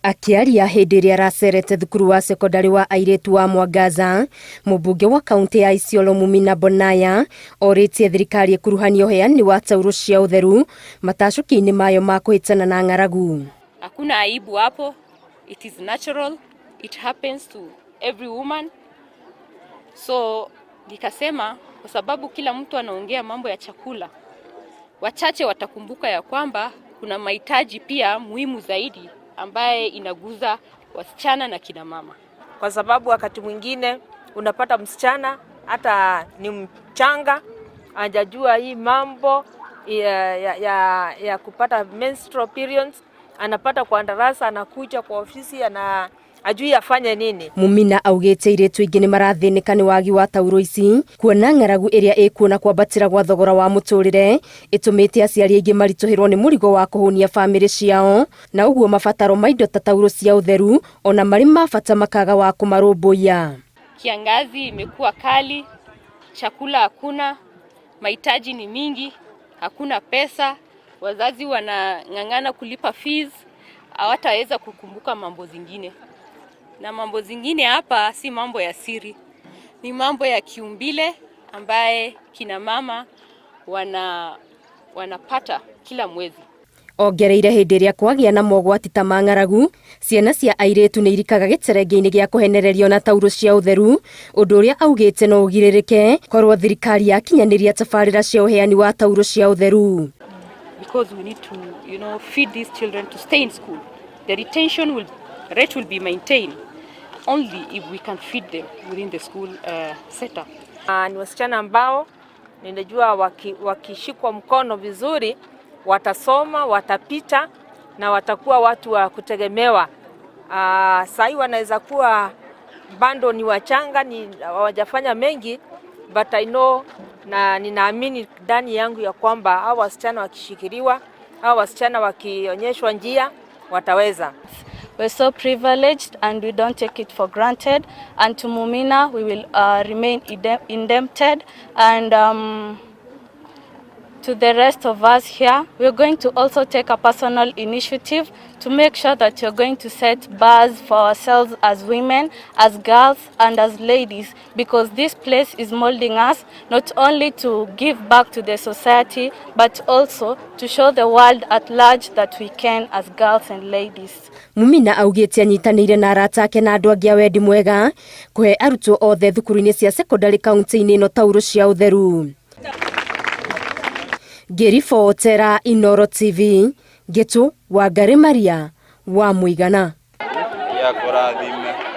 Akiaria hĩndĩ ĩrĩa aracerete thukuru wa sekondari wa airĩtu wa Mwangaza, mũmbunge wa kaunti ya Isiolo Mumina Bonaya orĩtie thirikari ĩkuruhanie ũheani wa taurũ cia ũtheru matacuki-inĩ mayo ma kũhĩtana na ng'aragu. Hakuna aibu hapo, it is natural, it happens to every woman. So nikasema kwa sababu kila mtu anaongea mambo ya chakula, wachache watakumbuka ya kwamba kuna mahitaji pia muhimu zaidi ambaye inaguza wasichana na kina mama. Kwa sababu wakati mwingine unapata msichana hata ni mchanga, hajajua hii mambo ya kupata menstrual periods, anapata kwa darasa, anakuja kwa ofisi, ajui afanye nini. Mumina augĩte airĩtu aingĩ nĩ marathĩnĩka nĩ wagi wa taurũ ici, kuona ng'aragu ĩrĩa ĩkuona kwambatĩra gwa thogora wa mũtũrĩre ĩtũmĩte aciari aingĩ maritũhĩrwo nĩ mũrigo wa kũhũnia bamĩrĩ ciao, na ũguo mabataro ma indo ta taurũ cia ũtheru ona marĩ mabata makaga wa kũmarũmbũiya. Kiangazi imekuwa kali, chakula hakuna, mahitaji ni mingi, hakuna pesa, wazazi wanang'ang'ana kulipa fees, hawataweza kukumbuka mambo zingine. Na mambo zingine hapa si mambo ya siri, ni mambo ya kiumbile ambaye kina mama wanapata kila mwezi. Ongereire hĩndĩ ĩrĩa kwagĩa na mogwati ta ma ng'aragu, ciana cia airĩtu nĩ irikaga gĩterenge-inĩ gĩa kũhenererio na taurũ cia ũtheru, ũndũ ũrĩa augĩte no ũgirĩrĩke korwo thirikari yakinyanĩria tabarĩra cia ũheani wa taurũ cia ũtheru. Because we need to, feed these children to stay in school. The retention rate will be maintained only if we can feed them within the school setup. Ni wasichana ambao ninajua wakishikwa mkono vizuri watasoma, watapita na watakuwa watu wa kutegemewa. Sahi wanaweza kuwa bado ni wachanga, hawajafanya mengi, but I know na ninaamini ndani yangu ya kwamba hao wasichana wakishikiliwa, hao wasichana wakionyeshwa njia wataweza. We're so privileged and we don't take it for granted, and to Mumina we will remain indebted, and to the rest of us here, we're going to also take a personal initiative to make sure that you're going to set bars for ourselves as women, as girls and as ladies, because this place is molding us not only to give back to the society but also to show the world at large that we can as girls and ladies. Mumina augĩte anyitanĩire na arata ake na andũ angĩ a wendi mwega kũhe arutwo othe thukuru-inĩ cia sekondari kaunti-inĩ ĩno taurũ cia ũtheru. Ngĩribotera Inooro TV, Getu Wangari Maria wa Mũigana. Ya kũrathime.